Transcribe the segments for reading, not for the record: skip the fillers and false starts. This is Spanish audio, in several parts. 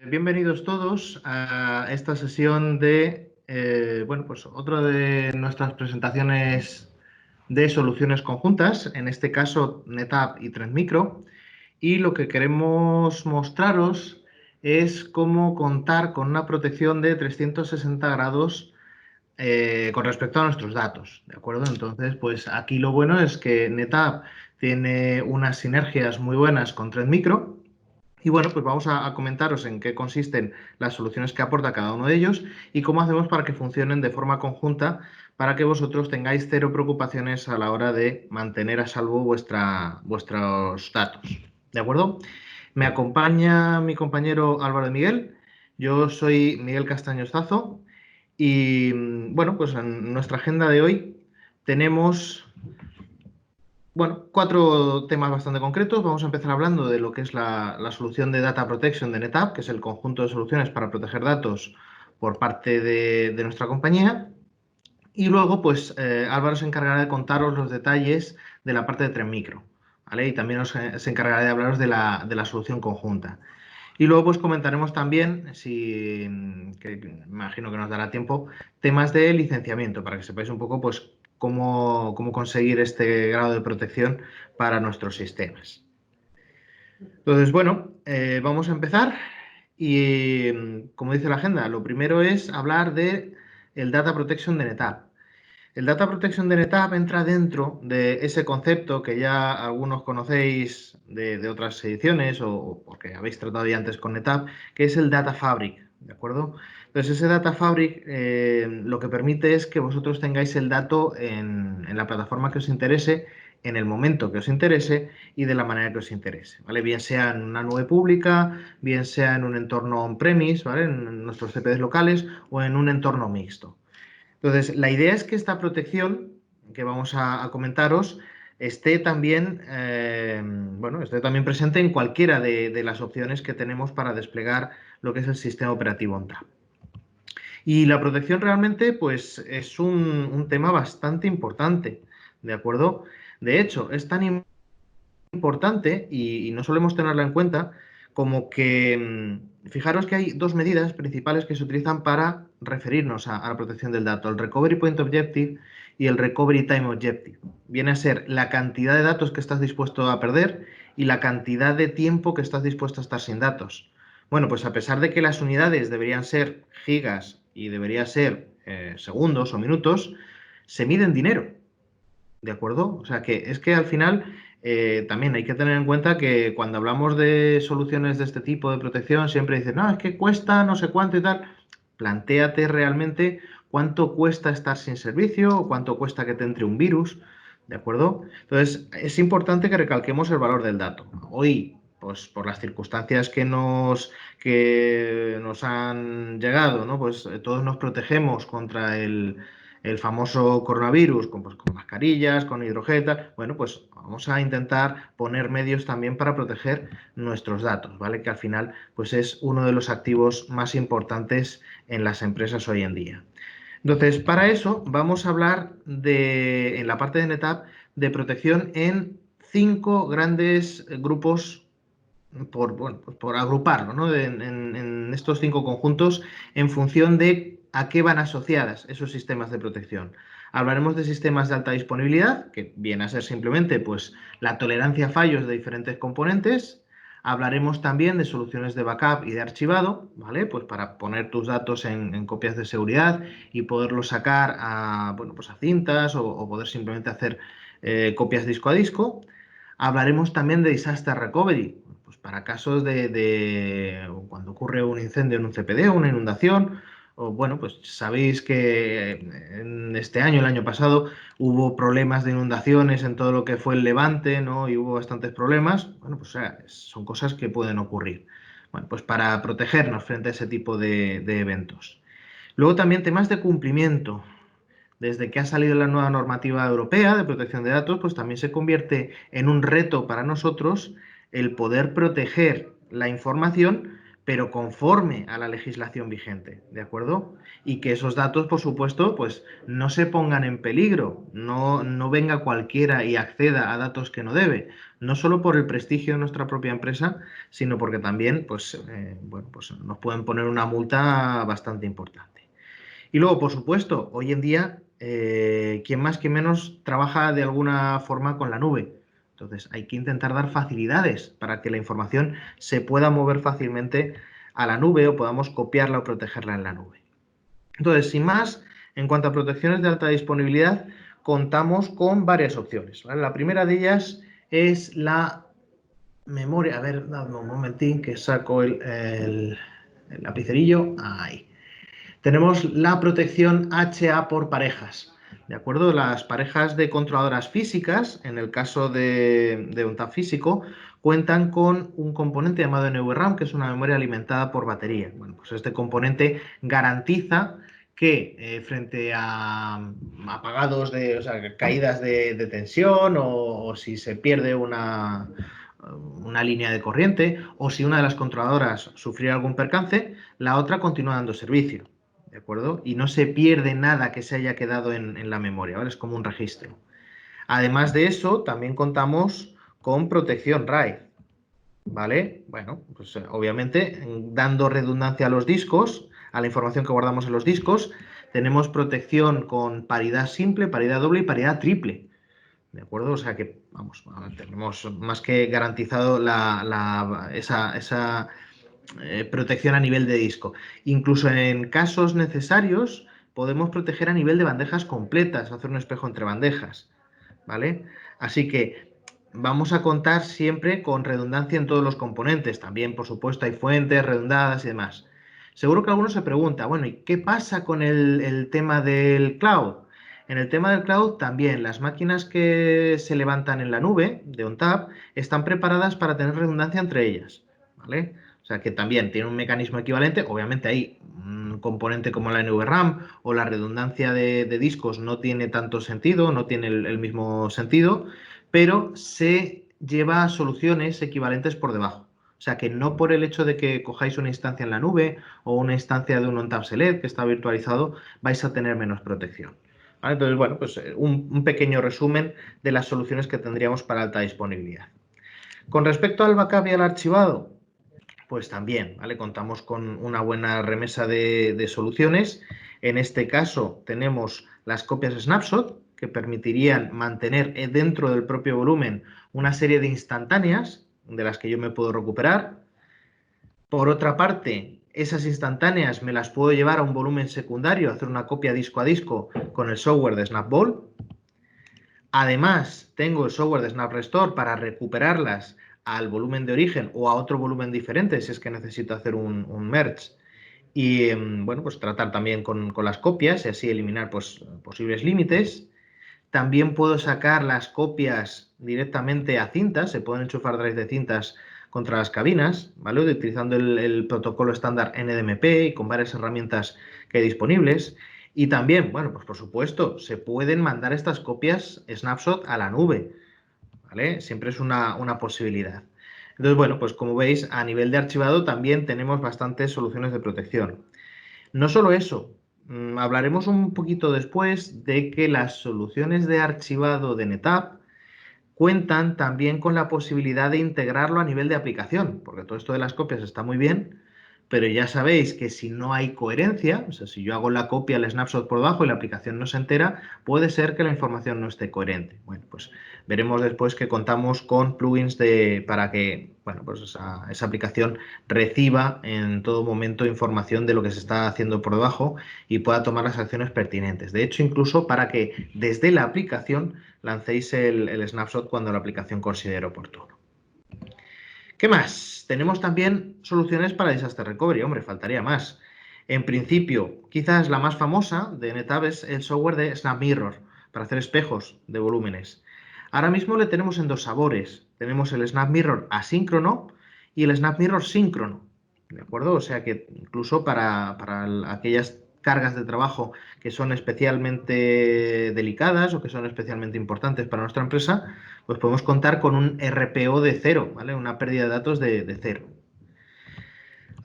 Bienvenidos todos a esta sesión de, pues otra de nuestras presentaciones de soluciones conjuntas, en este caso NetApp y Trend Micro. Y lo que queremos mostraros es cómo contar con una protección de 360 grados con respecto a nuestros datos, ¿de acuerdo? Entonces, pues aquí lo bueno es que NetApp tiene unas sinergias muy buenas con Trend Micro. Y bueno, pues vamos a comentaros en qué consisten las soluciones que aporta cada uno de ellos y cómo hacemos para que funcionen de forma conjunta para que vosotros tengáis cero preocupaciones a la hora de mantener a salvo vuestros datos. ¿De acuerdo? Me acompaña mi compañero Álvaro de Miguel. Yo soy Miguel Castaño Zazo y bueno, pues en nuestra agenda de hoy tenemos cuatro temas bastante concretos. Vamos a empezar hablando de lo que es la solución de Data Protection de NetApp, que es el conjunto de soluciones para proteger datos por parte de nuestra compañía. Y luego, pues Álvaro se encargará de contaros los detalles de la parte de Trend Micro, ¿vale? Y también se encargará de hablaros de la solución conjunta. Y luego, pues comentaremos también, que imagino que nos dará tiempo, temas de licenciamiento, para que sepáis un poco, pues, cómo conseguir este grado de protección para nuestros sistemas. Entonces, bueno, vamos a empezar y, como dice la agenda, lo primero es hablar de el Data Protection de NetApp. El Data Protection de NetApp entra dentro de ese concepto que ya algunos conocéis de otras ediciones o porque habéis tratado ya antes con NetApp, que es el Data Fabric, ¿de acuerdo? Entonces, ese Data Fabric lo que permite es que vosotros tengáis el dato en la plataforma que os interese, en el momento que os interese y de la manera que os interese, ¿vale? Bien sea en una nube pública, bien sea en un entorno on-premise, ¿vale? En nuestros CPDs locales o en un entorno mixto. Entonces, la idea es que esta protección que vamos a comentaros esté también, esté también presente en cualquiera de las opciones que tenemos para desplegar lo que es el sistema operativo ONTAP. Y la protección realmente, pues, es un tema bastante importante, ¿de acuerdo? De hecho, es tan importante y no solemos tenerla en cuenta como que fijaros que hay dos medidas principales que se utilizan para referirnos a la protección del dato, el Recovery Point Objective y el Recovery Time Objective. Viene a ser la cantidad de datos que estás dispuesto a perder y la cantidad de tiempo que estás dispuesto a estar sin datos. Bueno, pues a pesar de que las unidades deberían ser gigas y debería ser segundos o minutos, se mide en dinero. ¿De acuerdo? O sea que es que al final también hay que tener en cuenta que cuando hablamos de soluciones de este tipo de protección, siempre dicen, no, es que cuesta no sé cuánto y tal. Plantéate realmente cuánto cuesta estar sin servicio o cuánto cuesta que te entre un virus. ¿De acuerdo? Entonces, es importante que recalquemos el valor del dato. Hoy, pues por las circunstancias que nos han llegado, ¿no? Pues todos nos protegemos contra el famoso coronavirus con mascarillas, con hidrogel, bueno, pues vamos a intentar poner medios también para proteger nuestros datos, ¿vale? Que al final pues es uno de los activos más importantes en las empresas hoy en día. Entonces, para eso vamos a hablar en la parte de NetApp, de protección en 5 grandes grupos por agruparlo, ¿no? En estos 5 conjuntos en función de a qué van asociadas esos sistemas de protección. Hablaremos de sistemas de alta disponibilidad, que viene a ser simplemente pues, la tolerancia a fallos de diferentes componentes. Hablaremos también de soluciones de backup y de archivado, ¿vale? Pues para poner tus datos en copias de seguridad y poderlos sacar pues a cintas o poder simplemente hacer copias disco a disco. Hablaremos también de disaster recovery, pues para casos de cuando ocurre un incendio en un CPD o una inundación, o bueno, pues sabéis que en este año, el año pasado, hubo problemas de inundaciones en todo lo que fue el Levante, ¿no? Y hubo bastantes problemas. Bueno, pues son cosas que pueden ocurrir. Bueno, pues para protegernos frente a ese tipo de eventos. Luego también temas de cumplimiento. Desde que ha salido la nueva normativa europea de protección de datos, pues también se convierte en un reto para nosotros el poder proteger la información, pero conforme a la legislación vigente, ¿de acuerdo? Y que esos datos, por supuesto, pues no se pongan en peligro, no venga cualquiera y acceda a datos que no debe, no solo por el prestigio de nuestra propia empresa, sino porque también, pues, bueno, pues nos pueden poner una multa bastante importante. Y luego, por supuesto, hoy en día, quien más que menos trabaja de alguna forma con la nube. Entonces, hay que intentar dar facilidades para que la información se pueda mover fácilmente a la nube o podamos copiarla o protegerla en la nube. Entonces, sin más, en cuanto a protecciones de alta disponibilidad, contamos con varias opciones, ¿vale? La primera de ellas es la memoria. A ver, dame un momentín que saco el lapicerillo. Ahí. Tenemos la protección HA por parejas. ¿De acuerdo? Las parejas de controladoras físicas, en el caso de un TAP físico, cuentan con un componente llamado NVRAM, que es una memoria alimentada por batería. Bueno, pues este componente garantiza que frente a apagados o sea, caídas de tensión o si se pierde una línea de corriente o si una de las controladoras sufriera algún percance, la otra continúa dando servicio. ¿De acuerdo? Y no se pierde nada que se haya quedado en la memoria, ¿vale? Es como un registro. Además de eso, también contamos con protección RAID, ¿vale? Bueno, pues obviamente dando redundancia a los discos, a la información que guardamos en los discos, tenemos protección con paridad simple, paridad doble y paridad triple, ¿de acuerdo? O sea que, vamos, tenemos más que garantizado esa protección a nivel de disco. Incluso en casos necesarios podemos proteger a nivel de bandejas completas, hacer un espejo entre bandejas, ¿vale? Así que vamos a contar siempre con redundancia en todos los componentes. También, por supuesto, hay fuentes redundadas y demás. Seguro que alguno se pregunta, bueno, ¿y qué pasa con el tema del cloud? En el tema del cloud también las máquinas que se levantan en la nube de ONTAP están preparadas para tener redundancia entre ellas, ¿vale? O sea que también tiene un mecanismo equivalente. Obviamente hay un componente como la NVRAM o la redundancia de discos no tiene tanto sentido, no tiene el mismo sentido, pero se lleva a soluciones equivalentes por debajo. O sea que no por el hecho de que cojáis una instancia en la nube o una instancia de un ONTAP Select que está virtualizado, vais a tener menos protección. ¿Vale? Entonces, bueno, pues un pequeño resumen de las soluciones que tendríamos para alta disponibilidad. Con respecto al backup y al archivado, pues también, ¿vale? Contamos con una buena remesa de soluciones. En este caso tenemos las copias snapshot que permitirían mantener dentro del propio volumen una serie de instantáneas de las que yo me puedo recuperar. Por otra parte, esas instantáneas me las puedo llevar a un volumen secundario, hacer una copia disco a disco con el software de SnapBall. Además, tengo el software de SnapRestore para recuperarlas al volumen de origen o a otro volumen diferente si es que necesito hacer un merge. Y bueno, pues tratar también con las copias y así eliminar pues, posibles límites. También puedo sacar las copias directamente a cintas, se pueden enchufar drives de cintas contra las cabinas, ¿vale? Utilizando el protocolo estándar NDMP y con varias herramientas que hay disponibles. Y también, bueno, pues por supuesto, se pueden mandar estas copias snapshot a la nube, ¿vale? Siempre es una posibilidad. Entonces, bueno, pues como veis, a nivel de archivado también tenemos bastantes soluciones de protección. No solo eso, hablaremos un poquito después de que las soluciones de archivado de NetApp cuentan también con la posibilidad de integrarlo a nivel de aplicación, porque todo esto de las copias está muy bien, pero ya sabéis que si no hay coherencia, o sea, si yo hago la copia, el snapshot por debajo y la aplicación no se entera, puede ser que la información no esté coherente. Bueno, pues veremos después que contamos con plugins para que, bueno, pues esa aplicación reciba en todo momento información de lo que se está haciendo por debajo y pueda tomar las acciones pertinentes. De hecho, incluso para que desde la aplicación lancéis el snapshot cuando la aplicación considere oportuno. ¿Qué más? Tenemos también soluciones para Disaster Recovery. Hombre, faltaría más. En principio, quizás la más famosa de NetApp es el software de SnapMirror para hacer espejos de volúmenes. Ahora mismo le tenemos en dos sabores. Tenemos el SnapMirror asíncrono y el SnapMirror síncrono. ¿De acuerdo? O sea que incluso para aquellas cargas de trabajo que son especialmente delicadas o que son especialmente importantes para nuestra empresa, pues podemos contar con un RPO de cero, ¿vale? Una pérdida de datos de cero.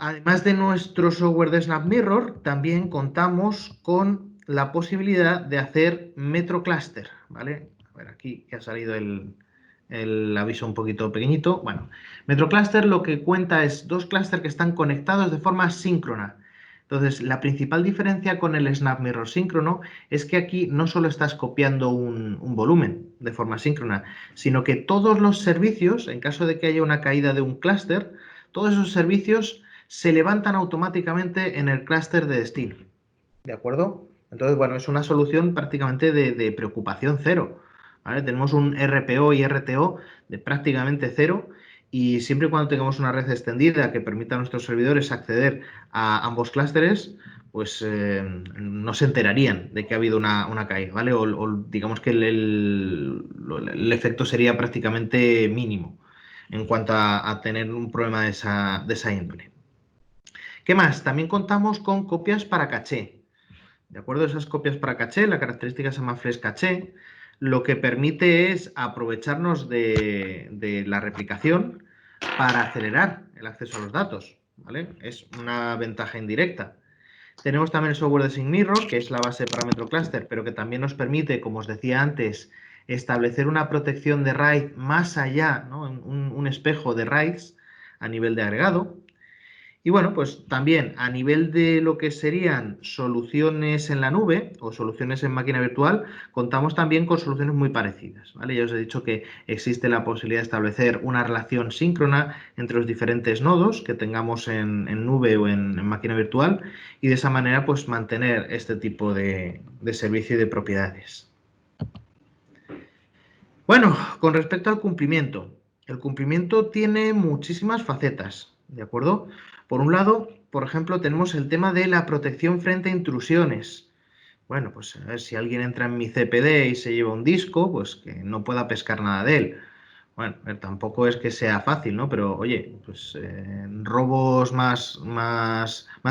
Además de nuestro software de SnapMirror, también contamos con la posibilidad de hacer MetroCluster, ¿vale? A ver, aquí que ha salido el aviso un poquito pequeñito. Bueno, MetroCluster lo que cuenta es dos clústeres que están conectados de forma síncrona. Entonces, la principal diferencia con el SnapMirror síncrono es que aquí no solo estás copiando un volumen de forma síncrona, sino que todos los servicios, en caso de que haya una caída de un clúster, todos esos servicios se levantan automáticamente en el clúster de destino. ¿De acuerdo? Entonces, bueno, es una solución prácticamente de preocupación cero. ¿Vale? Tenemos un RPO y RTO de prácticamente cero y siempre y cuando tengamos una red extendida que permita a nuestros servidores acceder a ambos clústeres, pues no se enterarían de que ha habido una caída, ¿vale? O digamos que el efecto sería prácticamente mínimo en cuanto a tener un problema de esa índole. ¿Qué más? También contamos con copias para caché. ¿De acuerdo? Esas copias para caché, la característica se llama Flash Caché, lo que permite es aprovecharnos de la replicación para acelerar el acceso a los datos, ¿vale? Es una ventaja indirecta. Tenemos también el software de SyncMirror, que es la base de parámetro cluster, pero que también nos permite, como os decía antes, establecer una protección de RAID más allá, ¿no? Un espejo de RAIDs a nivel de agregado. Y bueno, pues también a nivel de lo que serían soluciones en la nube o soluciones en máquina virtual, contamos también con soluciones muy parecidas, ¿vale? Ya os he dicho que existe la posibilidad de establecer una relación síncrona entre los diferentes nodos que tengamos en nube o en máquina virtual y de esa manera pues mantener este tipo de servicio y de propiedades. Bueno, con respecto al cumplimiento, el cumplimiento tiene muchísimas facetas, ¿de acuerdo? Por un lado, por ejemplo, tenemos el tema de la protección frente a intrusiones. Bueno, pues a ver, si alguien entra en mi CPD y se lleva un disco, pues que no pueda pescar nada de él. Bueno, a ver, tampoco es que sea fácil, ¿no? Pero oye, pues robos más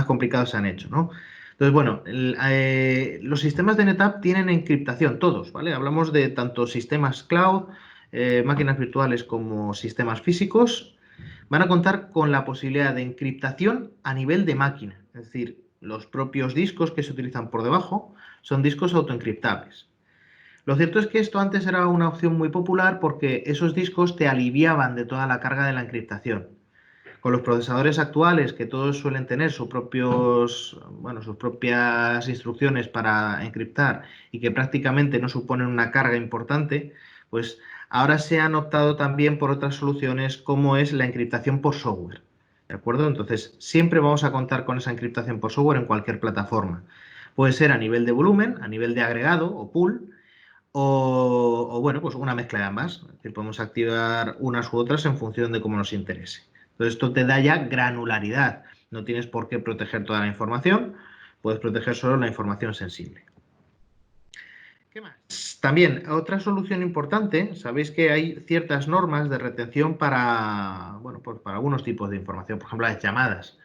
complicados se han hecho, ¿no? Entonces, bueno, los sistemas de NetApp tienen encriptación, todos, ¿vale? Hablamos de tanto sistemas cloud, máquinas virtuales como sistemas físicos. Van a contar con la posibilidad de encriptación a nivel de máquina. Es decir, los propios discos que se utilizan por debajo son discos autoencriptables. Lo cierto es que esto antes era una opción muy popular porque esos discos te aliviaban de toda la carga de la encriptación. Con los procesadores actuales, que todos suelen tener sus propias instrucciones para encriptar y que prácticamente no suponen una carga importante, pues ahora se han optado también por otras soluciones como es la encriptación por software. ¿De acuerdo? Entonces, siempre vamos a contar con esa encriptación por software en cualquier plataforma. Puede ser a nivel de volumen, a nivel de agregado o pool, bueno, pues una mezcla de ambas. Es decir, podemos activar unas u otras en función de cómo nos interese. Entonces, esto te da ya granularidad. No tienes por qué proteger toda la información, puedes proteger solo la información sensible. ¿Qué más? También, otra solución importante, sabéis que hay ciertas normas de retención para, bueno, pues para algunos tipos de información, por ejemplo, las llamadas.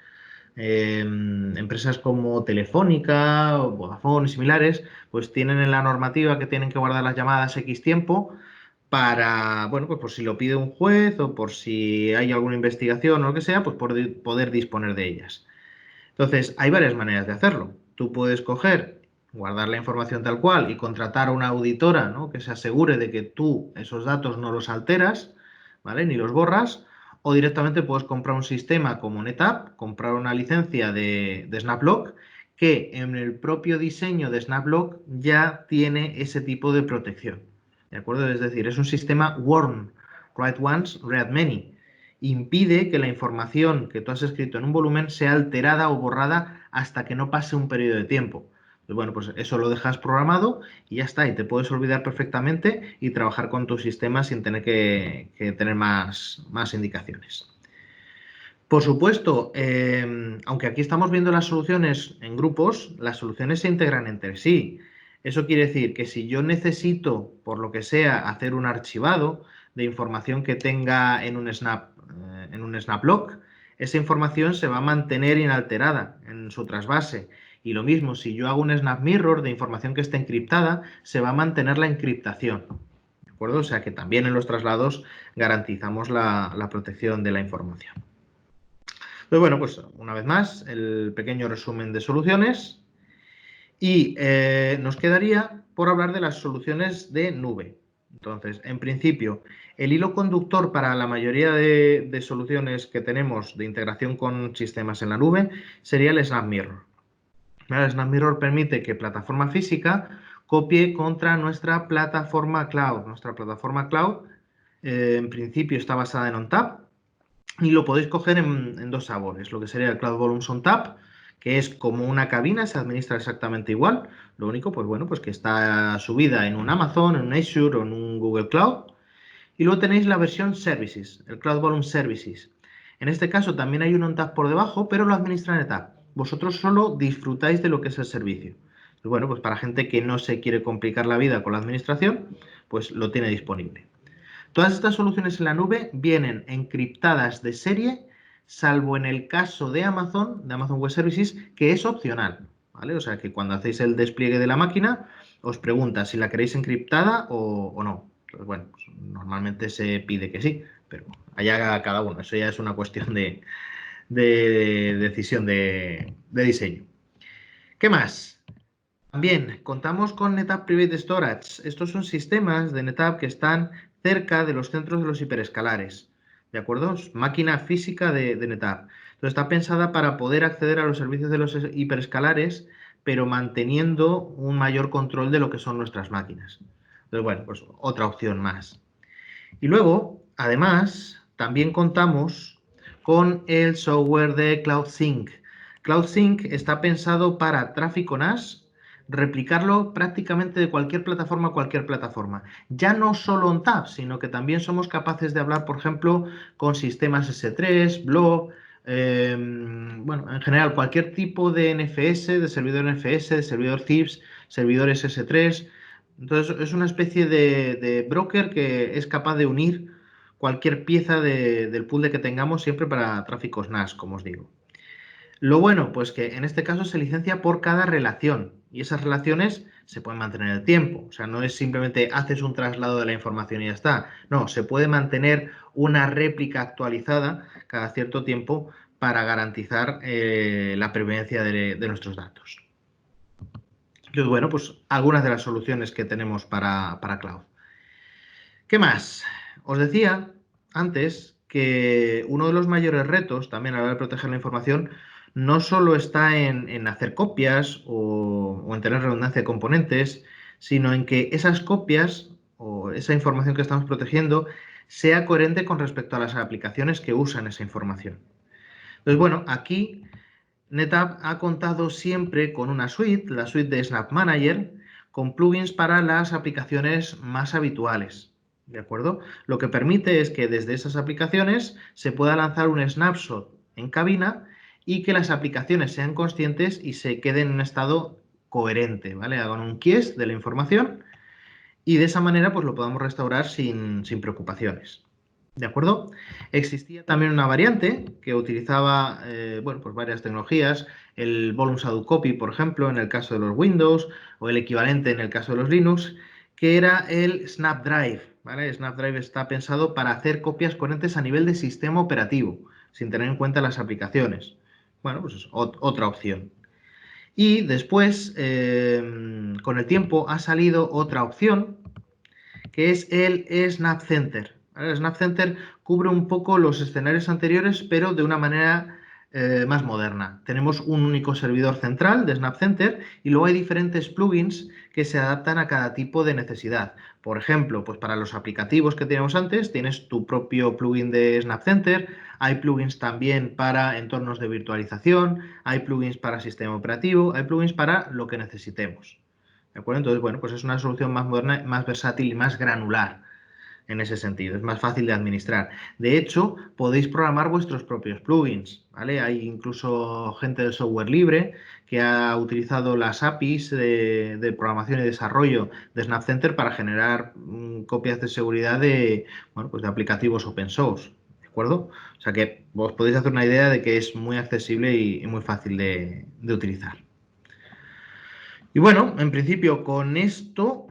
Empresas como Telefónica o Vodafone y similares, pues tienen en la normativa que tienen que guardar las llamadas X tiempo para, bueno, pues por si lo pide un juez o por si hay alguna investigación o lo que sea, pues poder disponer de ellas. Entonces, hay varias maneras de hacerlo. Tú puedes coger, guardar la información tal cual y contratar a una auditora, ¿no? Que se asegure de que tú esos datos no los alteras, ¿vale? Ni los borras. O directamente puedes comprar un sistema como NetApp, comprar una licencia de SnapLock, que en el propio diseño de SnapLock ya tiene ese tipo de protección. ¿De acuerdo? Es decir, es un sistema WORM, Write Once, Read Many. Impide que la información que tú has escrito en un volumen sea alterada o borrada hasta que no pase un periodo de tiempo. Pues bueno, pues eso lo dejas programado y ya está, y te puedes olvidar perfectamente y trabajar con tu sistema sin tener que tener más indicaciones. Por supuesto, aunque aquí estamos viendo las soluciones en grupos, las soluciones se integran entre sí. Eso quiere decir que si yo necesito, por lo que sea, hacer un archivado de información que tenga en un SnapLock, esa información se va a mantener inalterada en su trasvase. Y lo mismo, si yo hago un SnapMirror de información que esté encriptada, se va a mantener la encriptación. ¿De acuerdo? O sea que también en los traslados garantizamos la protección de la información. Pero bueno, pues una vez más, el pequeño resumen de soluciones. Y nos quedaría por hablar de las soluciones de nube. Entonces, en principio, el hilo conductor para la mayoría de soluciones que tenemos de integración con sistemas en la nube sería el SnapMirror. El SnapMirror permite que plataforma física copie contra nuestra plataforma cloud. Nuestra plataforma cloud, en principio, está basada en ONTAP y lo podéis coger en dos sabores. Lo que sería el Cloud Volumes ONTAP, que es como una cabina, se administra exactamente igual. Lo único, pues bueno, pues que está subida en un Amazon, en un Azure o en un Google Cloud. Y luego tenéis la versión Services, el Cloud Volume Services. En este caso también hay un ONTAP por debajo, pero lo administra NetApp. Vosotros solo disfrutáis de lo que es el servicio. Y bueno, pues para gente que no se quiere complicar la vida con la administración, pues lo tiene disponible. Todas estas soluciones en la nube vienen encriptadas de serie, salvo en el caso de Amazon Web Services, que es opcional, ¿vale? O sea que cuando hacéis el despliegue de la máquina, os pregunta si la queréis encriptada o no. Entonces, bueno, pues normalmente se pide que sí, pero allá cada uno. Eso ya es una cuestión de decisión de diseño. ¿Qué más? También contamos con NetApp Private Storage. Estos son sistemas de NetApp que están cerca de los centros de los hiperescalares. ¿De acuerdo? Es máquina física de NetApp. Entonces está pensada para poder acceder a los servicios de los hiperescalares, pero manteniendo un mayor control de lo que son nuestras máquinas. Entonces, bueno, pues otra opción más. Y luego, además, también contamos con el software de CloudSync. CloudSync está pensado para tráfico NAS, replicarlo prácticamente de cualquier plataforma a cualquier plataforma. Ya no solo ONTAP, sino que también somos capaces de hablar, por ejemplo, con sistemas S3, Blob, bueno, en general, cualquier tipo de NFS, de servidor NFS, de servidor CIFS, servidores S3. Entonces, es una especie de broker que es capaz de unir cualquier pieza del puzzle que tengamos siempre para tráficos NAS, como os digo. Lo bueno, pues que en este caso se licencia por cada relación y esas relaciones se pueden mantener en el tiempo. O sea, no es simplemente haces un traslado de la información y ya está. No, se puede mantener una réplica actualizada cada cierto tiempo para garantizar la prevencia de nuestros datos. Entonces, bueno, pues algunas de las soluciones que tenemos para cloud. ¿Qué más? Os decía antes que uno de los mayores retos también a la hora de proteger la información no solo está en hacer copias o en tener redundancia de componentes, sino en que esas copias o esa información que estamos protegiendo sea coherente con respecto a las aplicaciones que usan esa información. Entonces, bueno, aquí NetApp ha contado siempre con una suite, la suite de Snap Manager, con plugins para las aplicaciones más habituales. ¿De acuerdo? Lo que permite es que desde esas aplicaciones se pueda lanzar un snapshot en cabina y que las aplicaciones sean conscientes y se queden en un estado coherente, ¿vale? Hagan un quies de la información y de esa manera pues lo podamos restaurar sin preocupaciones. ¿De acuerdo? Existía también una variante que utilizaba bueno, pues varias tecnologías, el Volume Shadow Copy, por ejemplo, en el caso de los Windows, o el equivalente en el caso de los Linux, que era el Snapdrive. ¿Vale? Snapdrive está pensado para hacer copias coherentes a nivel de sistema operativo, sin tener en cuenta las aplicaciones. Bueno, pues es otra opción. Y después, con el tiempo, ha salido otra opción, que es el Snap Center. El Snap Center cubre un poco los escenarios anteriores, pero de una manera más moderna. Tenemos un único servidor central de Snap Center y luego hay diferentes plugins que se adaptan a cada tipo de necesidad. Por ejemplo, pues para los aplicativos que teníamos antes, tienes tu propio plugin de Snap Center, hay plugins también para entornos de virtualización, hay plugins para sistema operativo, hay plugins para lo que necesitemos. ¿De acuerdo? Entonces, bueno, pues es una solución más moderna, más versátil y más granular en ese sentido. Es más fácil de administrar. De hecho, podéis programar vuestros propios plugins, ¿vale? Hay incluso gente del software libre que ha utilizado las APIs de programación y desarrollo de Snap Center para generar copias de seguridad de, bueno, pues de aplicativos open source. ¿De acuerdo? O sea que os podéis hacer una idea de que es muy accesible y muy fácil de utilizar. Y bueno, en principio con esto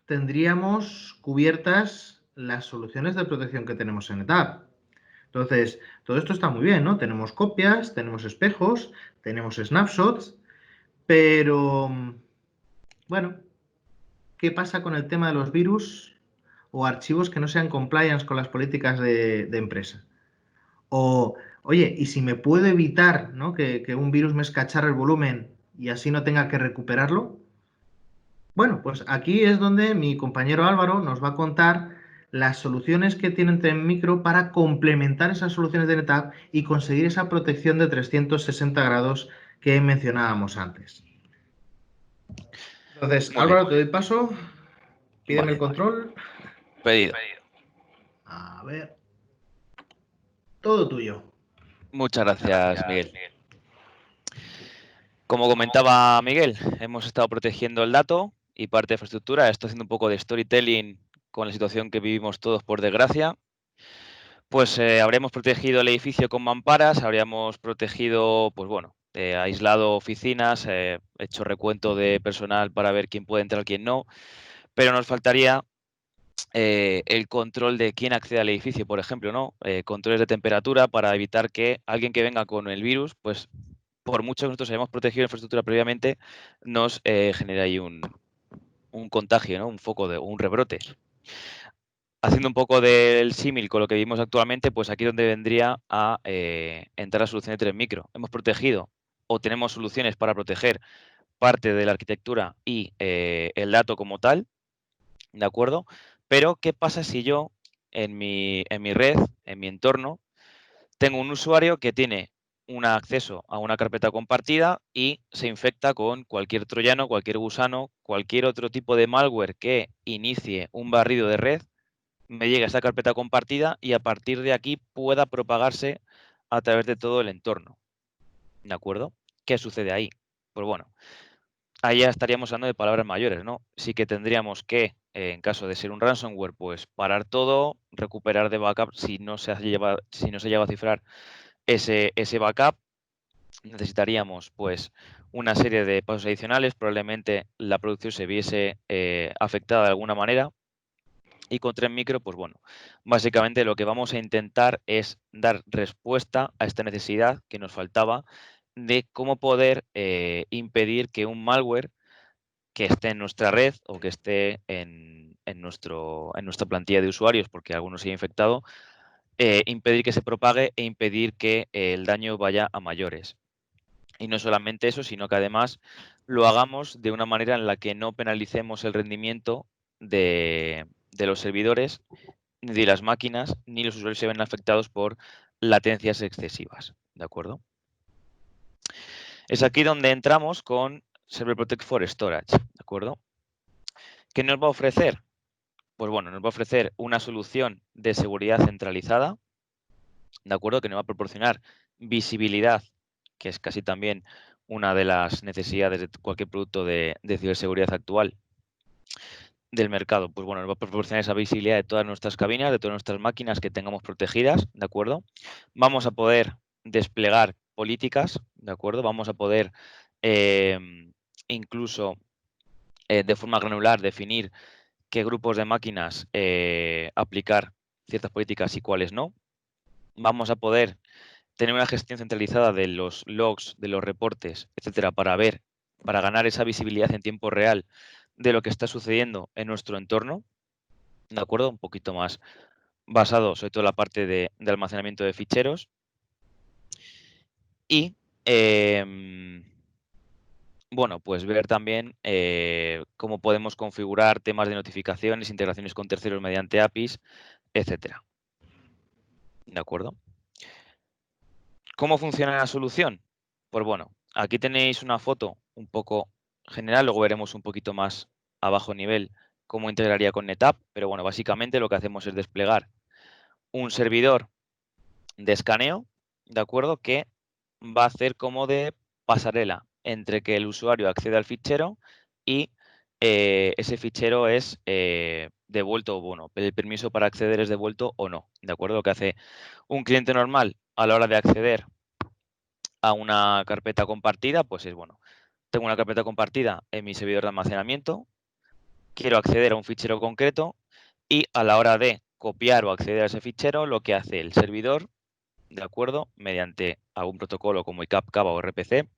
tendríamos cubiertas las soluciones de protección que tenemos en NetApp. Entonces, todo esto está muy bien, ¿no? Tenemos copias, tenemos espejos, tenemos snapshots, pero bueno, ¿qué pasa con el tema de los virus o archivos que no sean compliance con las políticas de empresa? O, oye, ¿y si me puedo evitar, ¿no? que un virus me escacharre el volumen y así no tenga que recuperarlo? Bueno, pues aquí es donde mi compañero Álvaro nos va a contar las soluciones que tiene Trend Micro para complementar esas soluciones de NetApp y conseguir esa protección de 360 grados que mencionábamos antes. Entonces, Muy bien, Álvaro, te doy paso, pídeme el vale, control. pedido. A ver, todo tuyo. Muchas gracias, Miguel. Como comentaba Miguel, hemos estado protegiendo el dato y parte de infraestructura. Estoy haciendo un poco de storytelling con la situación que vivimos todos, por desgracia. Pues habríamos protegido el edificio con mamparas, habríamos protegido, pues bueno, aislado oficinas, hecho recuento de personal para ver quién puede entrar, quién no, pero nos faltaría el control de quién accede al edificio, por ejemplo, ¿no? Controles de temperatura para evitar que alguien que venga con el virus, pues por mucho que nosotros hayamos protegido la infraestructura previamente, nos genere ahí un contagio, ¿no? Un foco de un rebrote. Haciendo un poco del símil con lo que vivimos actualmente, pues aquí donde vendría a entrar la solución de 3 micro. Hemos protegido o tenemos soluciones para proteger parte de la arquitectura y el dato como tal, ¿de acuerdo? Pero, ¿qué pasa si yo en mi red, en mi entorno, tengo un usuario que tiene un acceso a una carpeta compartida y se infecta con cualquier troyano, cualquier gusano, cualquier otro tipo de malware que inicie un barrido de red, me llegue a esa carpeta compartida y a partir de aquí pueda propagarse a través de todo el entorno, ¿de acuerdo? ¿Qué sucede ahí? Pues bueno, ahí ya estaríamos hablando de palabras mayores, ¿no? Sí que tendríamos que, en caso de ser un ransomware, pues parar todo, recuperar de backup si no se llega a cifrar ese backup. Necesitaríamos pues una serie de pasos adicionales, probablemente la producción se viese afectada de alguna manera. Y con Tren Micro, pues bueno, básicamente lo que vamos a intentar es dar respuesta a esta necesidad que nos faltaba de cómo poder impedir que un malware que esté en nuestra red o que esté en nuestra plantilla de usuarios, porque alguno se ha infectado, impedir que se propague e impedir que el daño vaya a mayores. Y no solamente eso, sino que además lo hagamos de una manera en la que no penalicemos el rendimiento de los servidores, ni de las máquinas, ni los usuarios se ven afectados por latencias excesivas. ¿De acuerdo? Es aquí donde entramos con Server Protect for Storage. ¿De acuerdo? ¿Qué nos va a ofrecer? Pues bueno, nos va a ofrecer una solución de seguridad centralizada, ¿de acuerdo? Que nos va a proporcionar visibilidad, que es casi también una de las necesidades de cualquier producto de ciberseguridad actual del mercado. Pues bueno, nos va a proporcionar esa visibilidad de todas nuestras cabinas, de todas nuestras máquinas que tengamos protegidas, ¿de acuerdo? Vamos a poder desplegar políticas, ¿de acuerdo? Vamos a poder incluso de forma granular definir qué grupos de máquinas aplicar ciertas políticas y cuáles no. Vamos a poder tener una gestión centralizada de los logs, de los reportes, etcétera, para ganar esa visibilidad en tiempo real de lo que está sucediendo en nuestro entorno, ¿de acuerdo? Un poquito más basado sobre todo en la parte de almacenamiento de ficheros. Y, bueno, pues ver también cómo podemos configurar temas de notificaciones, integraciones con terceros mediante APIs, etcétera. ¿De acuerdo? ¿Cómo funciona la solución? Pues bueno, aquí tenéis una foto un poco general, luego veremos un poquito más a bajo nivel cómo integraría con NetApp, pero bueno, básicamente lo que hacemos es desplegar un servidor de escaneo, ¿de acuerdo? Que va a hacer como de pasarela entre que el usuario accede al fichero y ese fichero es devuelto o bueno, el permiso para acceder es devuelto o no, ¿de acuerdo? Lo que hace un cliente normal a la hora de acceder a una carpeta compartida, pues es bueno, tengo una carpeta compartida en mi servidor de almacenamiento, quiero acceder a un fichero concreto y a la hora de copiar o acceder a ese fichero, lo que hace el servidor ¿de acuerdo? Mediante algún protocolo como ICAP, Cava o RPC,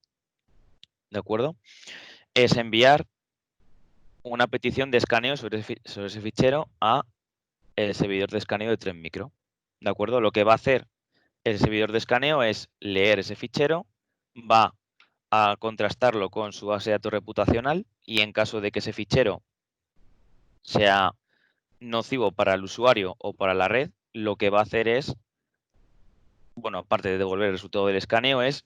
¿de acuerdo? Es enviar una petición de escaneo sobre ese fichero a el servidor de escaneo de Tren Micro, ¿de acuerdo? Lo que va a hacer el servidor de escaneo es leer ese fichero, va a contrastarlo con su base de datos reputacional y en caso de que ese fichero sea nocivo para el usuario o para la red, lo que va a hacer es, bueno, aparte de devolver el resultado del escaneo, es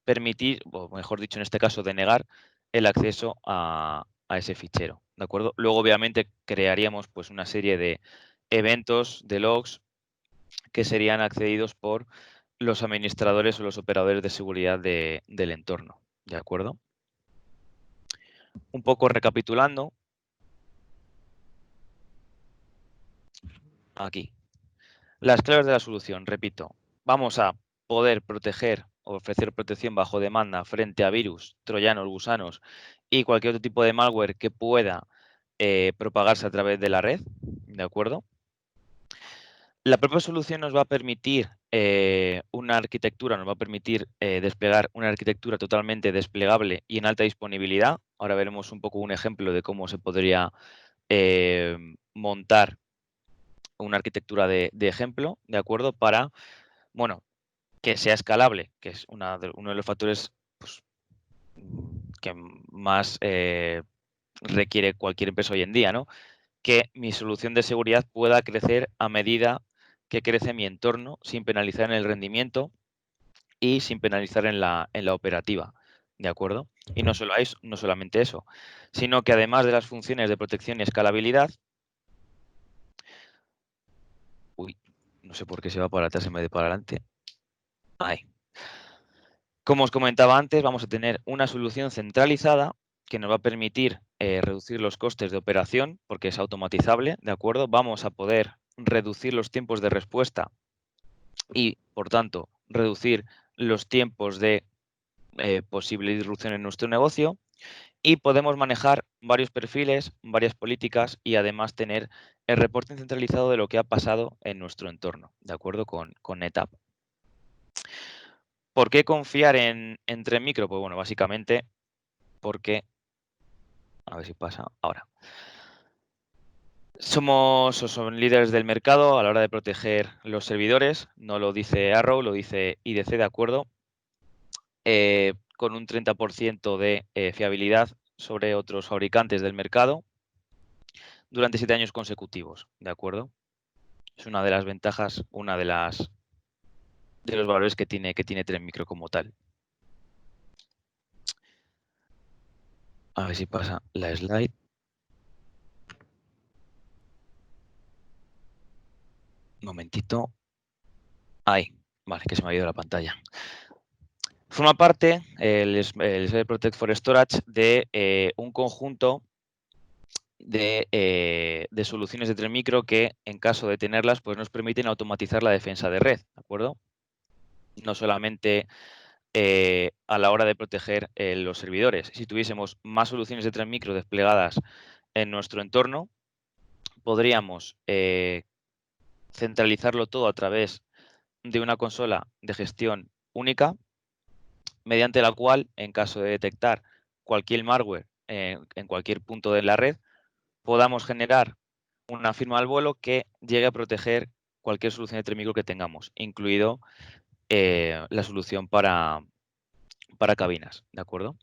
permitir, o mejor dicho, en este caso, denegar el acceso a ese fichero, ¿de acuerdo? Luego, obviamente, crearíamos pues una serie de eventos, de logs, que serían accedidos por los administradores o los operadores de seguridad del entorno, ¿de acuerdo? Un poco recapitulando, aquí. Las claves de la solución, repito, vamos a poder proteger o ofrecer protección bajo demanda frente a virus, troyanos, gusanos y cualquier otro tipo de malware que pueda propagarse a través de la red, ¿de acuerdo? La propia solución nos va a permitir una arquitectura, nos va a permitir desplegar una arquitectura totalmente desplegable y en alta disponibilidad. Ahora veremos un poco un ejemplo de cómo se podría montar una arquitectura de ejemplo, ¿de acuerdo? Para, bueno, que sea escalable, que es uno de los factores pues, que más requiere cualquier empresa hoy en día, ¿no? Que mi solución de seguridad pueda crecer a medida que crece mi entorno sin penalizar en el rendimiento y sin penalizar en la operativa, ¿de acuerdo? Y no solo eso, no solamente eso, sino que además de las funciones de protección y escalabilidad, uy, no sé por qué se va para atrás en vez de para adelante. Ahí. Como os comentaba antes, vamos a tener una solución centralizada que nos va a permitir reducir los costes de operación porque es automatizable, ¿de acuerdo? Vamos a poder reducir los tiempos de respuesta y, por tanto, reducir los tiempos de posible disrupción en nuestro negocio y podemos manejar varios perfiles, varias políticas y además tener el reporte centralizado de lo que ha pasado en nuestro entorno, ¿de acuerdo? Con NetApp. ¿Por qué confiar en Tren Micro? Pues bueno, básicamente porque, a ver si pasa ahora. Somos o son líderes del mercado a la hora de proteger los servidores, no lo dice Arrow, lo dice IDC, ¿de acuerdo? Con un 30% de fiabilidad sobre otros fabricantes del mercado durante 7 años consecutivos, ¿de acuerdo? Es una de las ventajas, una de los valores que tiene Tren Micro como tal. A ver si pasa la slide. Un momentito. Ahí, vale, que se me ha ido la pantalla. Forma parte el Smart Protect for Storage de un conjunto de soluciones de Tren Micro que, en caso de tenerlas, pues nos permiten automatizar la defensa de red, ¿de acuerdo? No solamente a la hora de proteger los servidores. Si tuviésemos más soluciones de Tren Micro desplegadas en nuestro entorno, podríamos centralizarlo todo a través de una consola de gestión única, mediante la cual, en caso de detectar cualquier malware en cualquier punto de la red, podamos generar una firma al vuelo que llegue a proteger cualquier solución de Tren Micro que tengamos, incluido la solución para cabinas, ¿de acuerdo?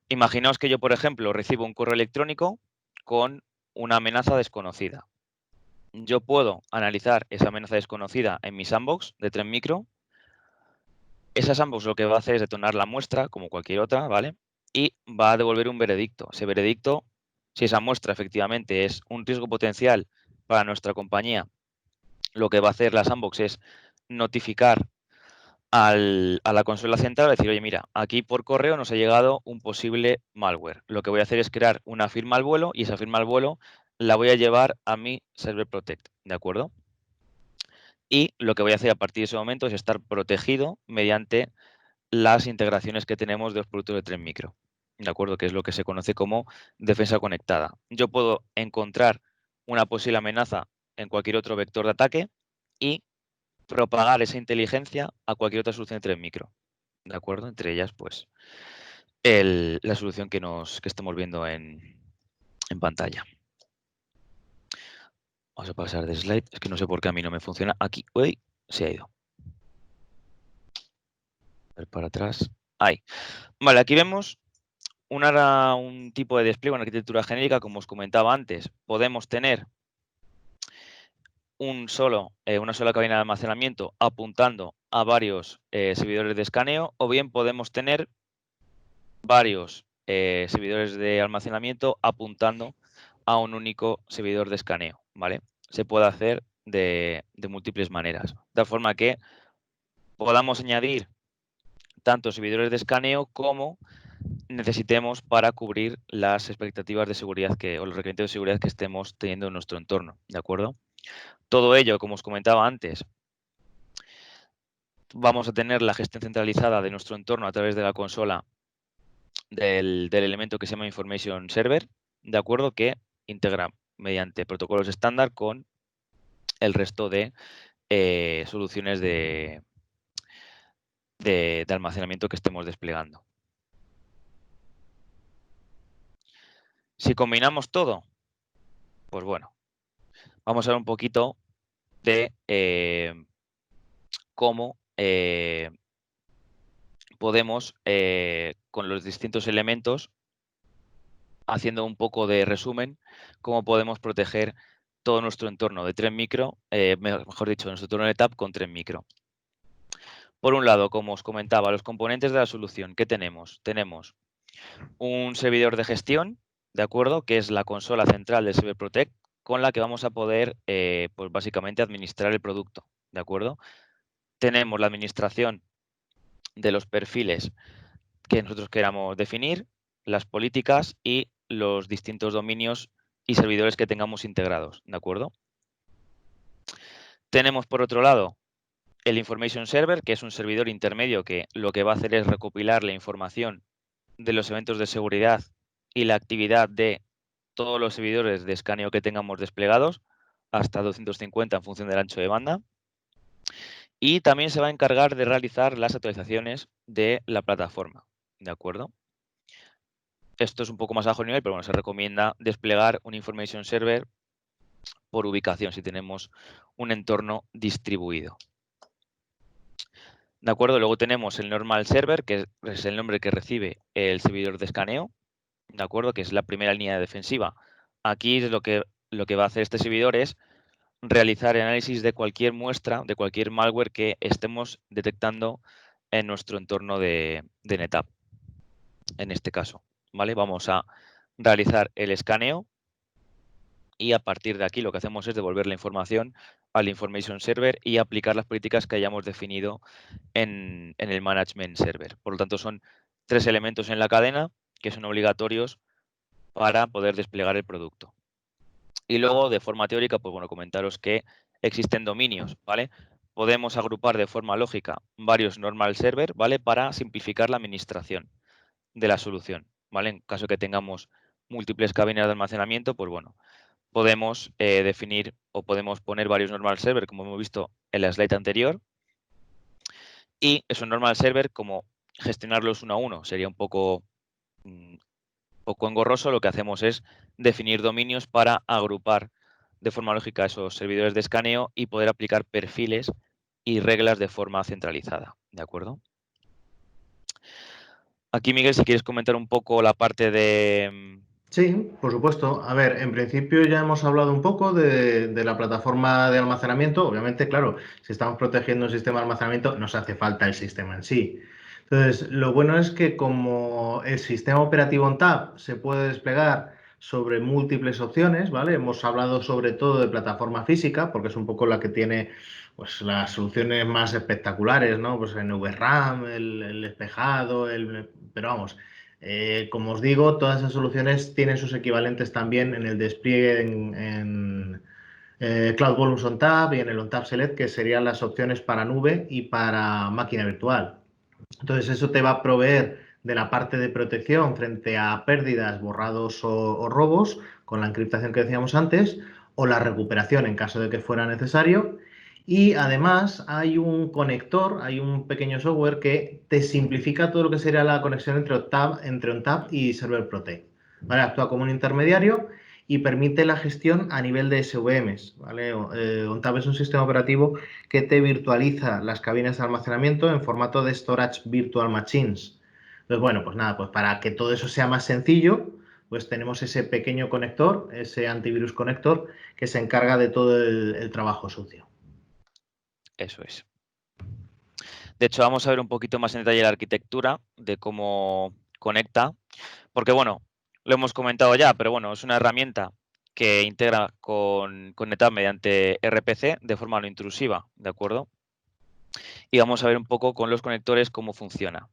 Imaginaos que yo, por ejemplo, recibo un correo electrónico con una amenaza desconocida. Yo puedo analizar esa amenaza desconocida en mi sandbox de Tren Micro. Esa sandbox lo que va a hacer es detonar la muestra, como cualquier otra, ¿vale? Y va a devolver un veredicto. Ese veredicto, si esa muestra efectivamente es un riesgo potencial para nuestra compañía, lo que va a hacer la sandbox es notificar a la consola central, decir, oye, mira, aquí por correo nos ha llegado un posible malware. Lo que voy a hacer es crear una firma al vuelo y esa firma al vuelo la voy a llevar a mi Server Protect, ¿de acuerdo? Y lo que voy a hacer a partir de ese momento es estar protegido mediante las integraciones que tenemos de los productos de Tren Micro, ¿de acuerdo? Que es lo que se conoce como defensa conectada. Yo puedo encontrar una posible amenaza en cualquier otro vector de ataque y propagar esa inteligencia a cualquier otra solución de 3 micro, ¿de acuerdo? Entre ellas, pues, la solución que estamos viendo en pantalla. Vamos a pasar de slide. Es que no sé por qué a mí no me funciona. Aquí, uy, se ha ido. A ver para atrás. Ahí. Vale, aquí vemos un tipo de despliegue, una arquitectura genérica, como os comentaba antes. Podemos tener una sola cabina de almacenamiento apuntando a varios servidores de escaneo, o bien podemos tener varios servidores de almacenamiento apuntando a un único servidor de escaneo, ¿vale? Se puede hacer de múltiples maneras, de tal forma que podamos añadir tanto servidores de escaneo como necesitemos para cubrir las expectativas de seguridad o los requerimientos de seguridad que estemos teniendo en nuestro entorno, ¿de acuerdo? Todo ello, como os comentaba antes, vamos a tener la gestión centralizada de nuestro entorno a través de la consola del elemento que se llama Information Server, ¿de acuerdo? Que integra mediante protocolos estándar con el resto de soluciones de almacenamiento que estemos desplegando. Si combinamos todo, pues bueno, vamos a ver un poquito de cómo podemos, con los distintos elementos, haciendo un poco de resumen, cómo podemos proteger todo nuestro entorno de 3 micro, mejor dicho, nuestro entorno de NetApp con 3 micro. Por un lado, como os comentaba, los componentes de la solución, ¿qué tenemos? Tenemos un servidor de gestión, ¿de acuerdo? Que es la consola central de Server Protect, con la que vamos a poder, pues básicamente administrar el producto, ¿de acuerdo? Tenemos la administración de los perfiles que nosotros queramos definir, las políticas y los distintos dominios y servidores que tengamos integrados, ¿de acuerdo? Tenemos, por otro lado, el Information Server, que es un servidor intermedio que lo que va a hacer es recopilar la información de los eventos de seguridad y la actividad de todos los servidores de escaneo que tengamos desplegados, hasta 250 en función del ancho de banda. Y también se va a encargar de realizar las actualizaciones de la plataforma, ¿de acuerdo? Esto es un poco más bajo nivel, pero bueno, se recomienda desplegar un Information Server por ubicación si tenemos un entorno distribuido. ¿De acuerdo? Luego tenemos el Normal Server, que es el nombre que recibe el servidor de escaneo, ¿de acuerdo? Que es la primera línea defensiva. Aquí es lo que va a hacer este servidor es realizar el análisis de cualquier muestra, de cualquier malware que estemos detectando en nuestro entorno de NetApp, en este caso, ¿vale? Vamos a realizar el escaneo y a partir de aquí lo que hacemos es devolver la información al Information Server y aplicar las políticas que hayamos definido en el Management Server. Por lo tanto, son 3 elementos en la cadena que son obligatorios para poder desplegar el producto. Y luego, de forma teórica, pues bueno, comentaros que existen dominios, ¿vale? Podemos agrupar de forma lógica varios normal server, ¿vale? Para simplificar la administración de la solución, ¿vale? En caso que tengamos múltiples cabinas de almacenamiento, pues bueno, podemos definir o podemos poner varios normal server, como hemos visto en la slide anterior, y esos normal server, como gestionarlos uno a uno, sería un poco engorroso. Lo que hacemos es definir dominios para agrupar de forma lógica esos servidores de escaneo y poder aplicar perfiles y reglas de forma centralizada, ¿de acuerdo? Aquí, Miguel, si quieres comentar un poco la parte de... Sí, por supuesto. A ver, en principio ya hemos hablado un poco de la plataforma de almacenamiento. Obviamente, claro, si estamos protegiendo un sistema de almacenamiento, nos hace falta el sistema en sí. Entonces, lo bueno es que como el sistema operativo ONTAP se puede desplegar sobre múltiples opciones, ¿vale? Hemos hablado sobre todo de plataforma física, porque es un poco la que tiene pues, las soluciones más espectaculares, ¿no? Pues el VRAM, el espejado, pero vamos. Como os digo, todas esas soluciones tienen sus equivalentes también en el despliegue en Cloud Volumes on Tap y en el On Tap Select, que serían las opciones para nube y para máquina virtual. Entonces, eso te va a proveer de la parte de protección frente a pérdidas, borrados o robos, con la encriptación que decíamos antes, o la recuperación en caso de que fuera necesario. Y además hay un conector, hay un pequeño software que te simplifica todo lo que sería la conexión entre ONTAP y Server Protect. ¿Vale? Actúa como un intermediario y permite la gestión a nivel de SVMs. ¿Vale? ONTAP es un sistema operativo que te virtualiza las cabinas de almacenamiento en formato de Storage Virtual Machines. Entonces, bueno, pues nada, pues para que todo eso sea más sencillo, pues tenemos ese pequeño conector, ese antivirus conector, que se encarga de todo el trabajo sucio. Eso es. De hecho, vamos a ver un poquito más en detalle la arquitectura de cómo conecta, porque bueno, lo hemos comentado ya, pero bueno, es una herramienta que integra con NetApp mediante RPC de forma no intrusiva, ¿de acuerdo? Y vamos a ver un poco con los conectores cómo funciona.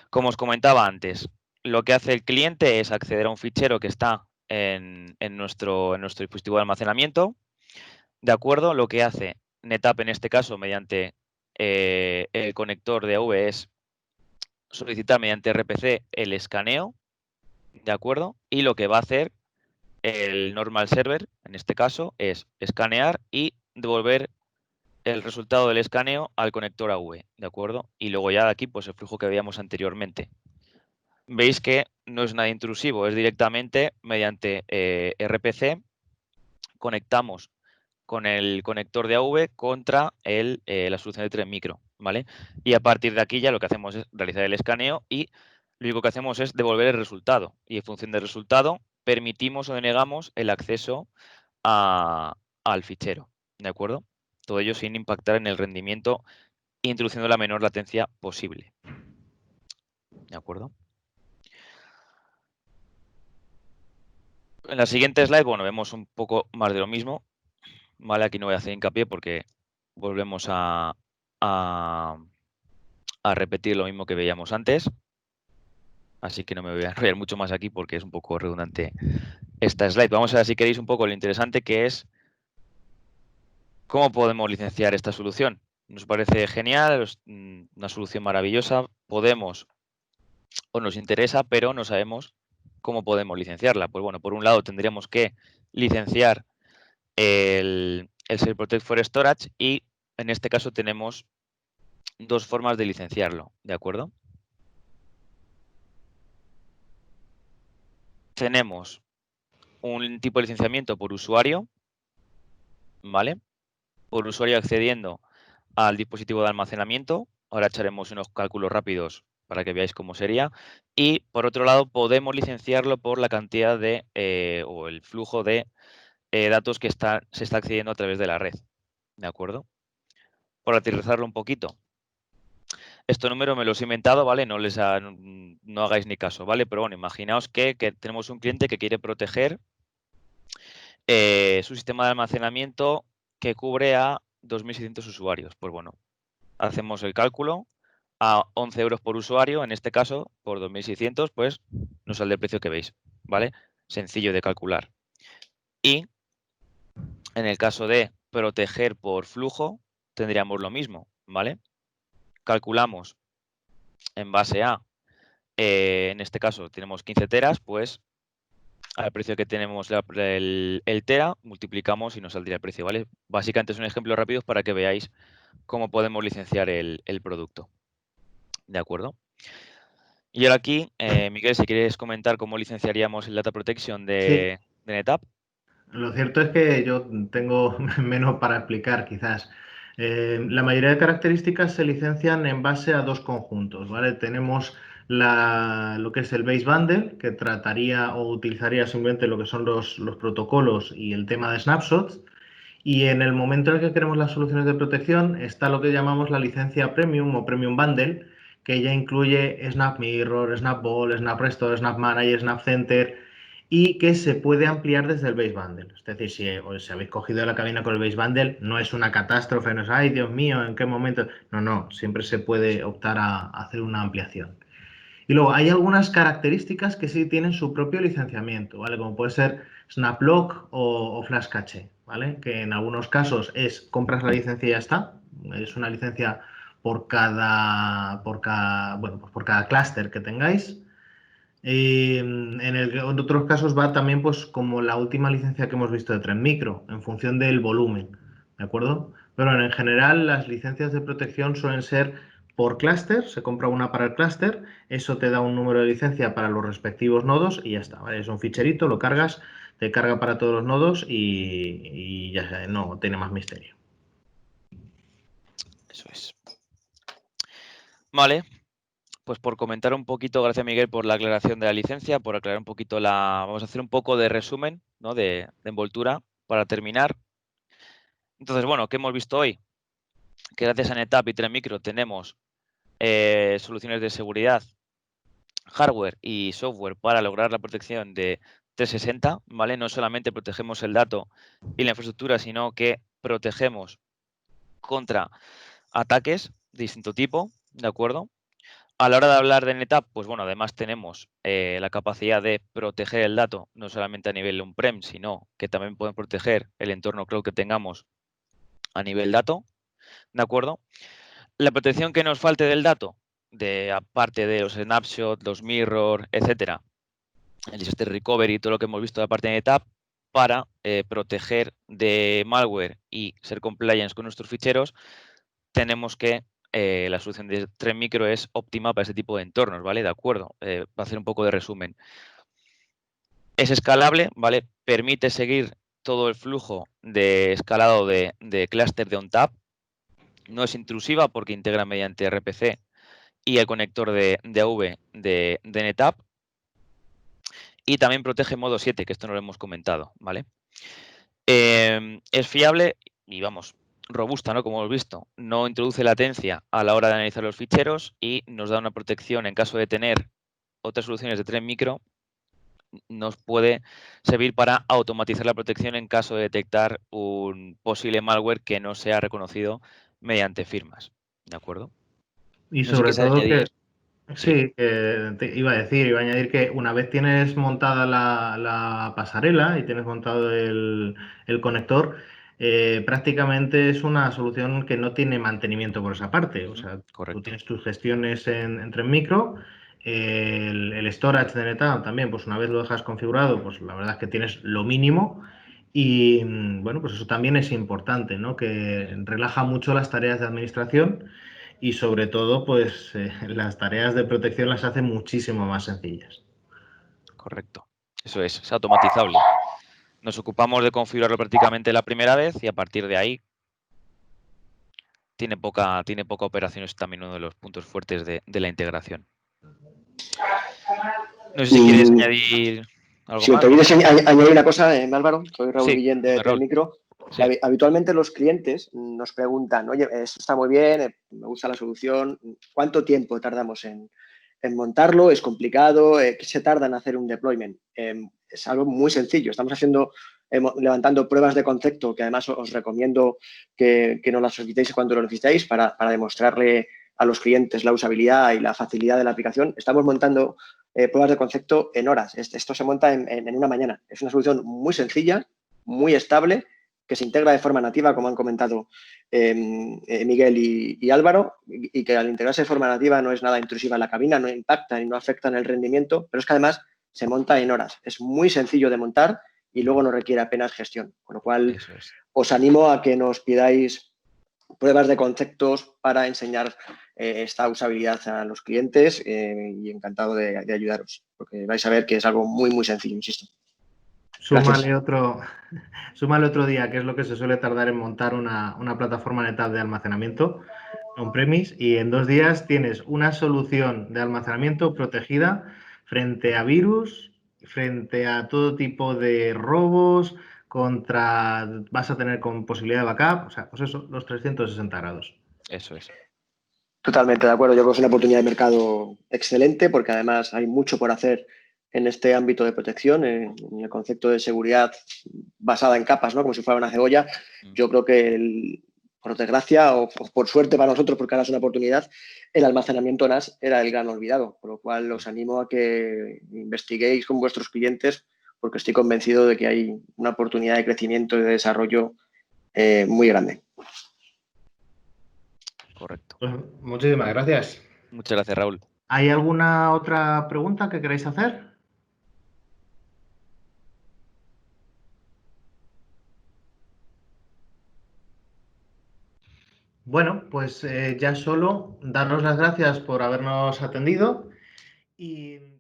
Como os comentaba antes, lo que hace el cliente es acceder a un fichero que está en nuestro dispositivo de almacenamiento, ¿de acuerdo? Lo que hace NetApp en este caso mediante el conector de AV es solicitar mediante RPC el escaneo, ¿de acuerdo? Y lo que va a hacer el normal server, en este caso, es escanear y devolver el resultado del escaneo al conector AV, ¿de acuerdo? Y luego ya de aquí, pues el flujo que veíamos anteriormente. Veis que no es nada intrusivo, es directamente mediante RPC, conectamos con el conector de AV contra la solución de Tren Micro, ¿vale? Y a partir de aquí ya lo que hacemos es realizar el escaneo y lo único que hacemos es devolver el resultado. Y en función del resultado permitimos o denegamos el acceso al fichero, ¿de acuerdo? Todo ello sin impactar en el rendimiento, introduciendo la menor latencia posible, ¿de acuerdo? En la siguiente slide, bueno, vemos un poco más de lo mismo, ¿vale? Aquí no voy a hacer hincapié porque volvemos a repetir lo mismo que veíamos antes, así que no me voy a enrollar mucho más aquí porque es un poco redundante esta slide. Vamos a ver si queréis un poco lo interesante que es cómo podemos licenciar esta solución. Nos parece genial, es una solución maravillosa, podemos o nos interesa, pero no sabemos cómo podemos licenciarla. Pues bueno, por un lado tendríamos que licenciar el Server Protect for Storage y en este caso tenemos dos formas de licenciarlo, ¿de acuerdo? Tenemos un tipo de licenciamiento por usuario, ¿vale? Por usuario accediendo al dispositivo de almacenamiento. Ahora echaremos unos cálculos rápidos para que veáis cómo sería. Y por otro lado, podemos licenciarlo por la cantidad de o el flujo de datos que se está accediendo a través de la red, ¿de acuerdo? Por aterrizarlo un poquito. Estos números me los he inventado, ¿vale? No hagáis ni caso, ¿vale? Pero bueno, imaginaos que tenemos un cliente que quiere proteger su sistema de almacenamiento que cubre a 2.600 usuarios. Pues bueno, hacemos el cálculo a 11 euros por usuario, en este caso, por 2.600, pues nos sale el precio que veis, ¿vale? Sencillo de calcular. Y en el caso de proteger por flujo, tendríamos lo mismo, ¿vale? Calculamos en base a, en este caso tenemos 15 teras, pues al precio que tenemos el tera, multiplicamos y nos saldría el precio, ¿vale? Básicamente es un ejemplo rápido para que veáis cómo podemos licenciar el producto, ¿de acuerdo? Y ahora aquí, Miguel, si quieres comentar cómo licenciaríamos el Data Protection Sí, de NetApp. lo cierto es que yo tengo menos para explicar, quizás. La mayoría de características se licencian en base a dos conjuntos, ¿vale? Tenemos lo que es el base bundle, que trataría o utilizaría simplemente lo que son los protocolos y el tema de snapshots. Y en el momento en el que queremos las soluciones de protección, está lo que llamamos la licencia premium o premium bundle, que ya incluye Snap Mirror, Snap Ball, Snap Restore, Snap Manager, Snap Center y que se puede ampliar desde el base bundle. Es decir, si habéis cogido la cabina con el base bundle, no es una catástrofe, no es, ay, Dios mío, ¿en qué momento? No, no, siempre se puede optar a hacer una ampliación. Y luego hay algunas características que sí tienen su propio licenciamiento, ¿vale? Como puede ser SnapLock o Flash Cache, ¿vale? Que en algunos casos compras la licencia y ya está. Es una licencia bueno, pues por cada clúster que tengáis. Y en otros casos va también pues como la última licencia que hemos visto de Tren Micro, en función del volumen, ¿de acuerdo? Pero en general las licencias de protección suelen ser por clúster, se compra una para el clúster, eso te da un número de licencia para los respectivos nodos y ya está, ¿vale? Es un ficherito, lo cargas, te carga para todos los nodos y ya está, no tiene más misterio. Eso es. Vale, pues por comentar un poquito, gracias Miguel por la aclaración de la licencia, por aclarar un poquito Vamos a hacer un poco de resumen, ¿no? de envoltura para terminar. Entonces, bueno, ¿qué hemos visto hoy? Que gracias a NetApp y Tremicro tenemos soluciones de seguridad, hardware y software para lograr la protección de 360, ¿vale? No solamente protegemos el dato y la infraestructura, sino que protegemos contra ataques de distinto tipo, ¿de acuerdo? A la hora de hablar de NetApp, pues bueno, además tenemos la capacidad de proteger el dato, no solamente a nivel on-prem, sino que también podemos proteger el entorno cloud que tengamos a nivel dato, ¿de acuerdo? La protección que nos falte del dato, aparte de los snapshots, los mirror, etcétera, el disaster recovery, todo lo que hemos visto de la parte de NetApp, para proteger de malware y ser compliance con nuestros ficheros, tenemos que la solución de Trend Micro es óptima para este tipo de entornos, ¿vale? De acuerdo, para hacer un poco de resumen. Es escalable, ¿vale? Permite seguir todo el flujo de escalado de clúster de ONTAP. No es intrusiva porque integra mediante RPC y el conector de AV de NetApp. Y también protege modo 7, que esto no lo hemos comentado, ¿vale? Es fiable y, vamos, robusta, ¿no? Como hemos visto. No introduce latencia a la hora de analizar los ficheros y nos da una protección en caso de tener otras soluciones de Trend Micro. Nos puede servir para automatizar la protección en caso de detectar un posible malware que no sea reconocido mediante firmas. ¿De acuerdo? Y No sé qué sobre se todo que, añadir. Sí, sí, que te iba a decir, iba a añadir que una vez tienes montada la pasarela y tienes montado el conector, prácticamente es una solución que no tiene mantenimiento por esa parte. O sea, tú correcto. tienes tus gestiones entre micro, el storage de NetApp también, pues una vez lo dejas configurado, pues la verdad es que tienes lo mínimo. Y bueno, pues eso también es importante, ¿no? Que relaja mucho las tareas de administración y sobre todo, pues las tareas de protección las hace muchísimo más sencillas. Correcto. Eso es automatizable. Nos ocupamos de configurarlo prácticamente la primera vez y a partir de ahí tiene poca operación. Es también uno de los puntos fuertes de la integración. No sé si quieres Y añadir algo si me más, permites Miguel. añadir una cosa, Álvaro, soy Raúl Sí, Guillén de dime, Raúl. Micro. Sí. Habitualmente los clientes nos preguntan, oye, esto está muy bien, me gusta la solución, ¿cuánto tiempo tardamos en montarlo? ¿Es complicado? ¿Qué se tarda en hacer un deployment? Es algo muy sencillo. Estamos levantando pruebas de concepto que además os recomiendo que nos las solicitéis cuando lo necesitéis para demostrarle a los clientes la usabilidad y la facilidad de la aplicación. Estamos montando pruebas de concepto en horas. Esto se monta en una mañana. Es una solución muy sencilla, muy estable, que se integra de forma nativa, como han comentado Miguel y Álvaro, y que al integrarse de forma nativa no es nada intrusiva en la cabina, no impacta y no afecta en el rendimiento, pero es que además se monta en horas. Es muy sencillo de montar y luego no requiere apenas gestión. Con lo cual, Eso es. os animo a que nos pidáis pruebas de conceptos para enseñar esta usabilidad a los clientes y encantado de ayudaros, porque vais a ver que es algo muy, muy sencillo, insisto. Gracias. Súmale otro día, que es lo que se suele tardar en montar una plataforma NetApp de almacenamiento on-premise, y en 2 días tienes una solución de almacenamiento protegida frente a virus, frente a todo tipo de robos, vas a tener con posibilidad de backup, o sea, pues eso, los 360 grados. Eso es. Totalmente de acuerdo. Yo creo que es una oportunidad de mercado excelente porque además hay mucho por hacer en este ámbito de protección, en el concepto de seguridad basada en capas, ¿no? Como si fuera una cebolla. Yo creo que, por desgracia o por suerte para nosotros, porque ahora es una oportunidad, el almacenamiento NAS era el gran olvidado. Por lo cual os animo a que investiguéis con vuestros clientes porque estoy convencido de que hay una oportunidad de crecimiento y de desarrollo muy grande. Correcto. Pues muchísimas gracias. Muchas gracias, Raúl. ¿Hay alguna otra pregunta que queráis hacer? Bueno, pues ya solo daros las gracias por habernos atendido y...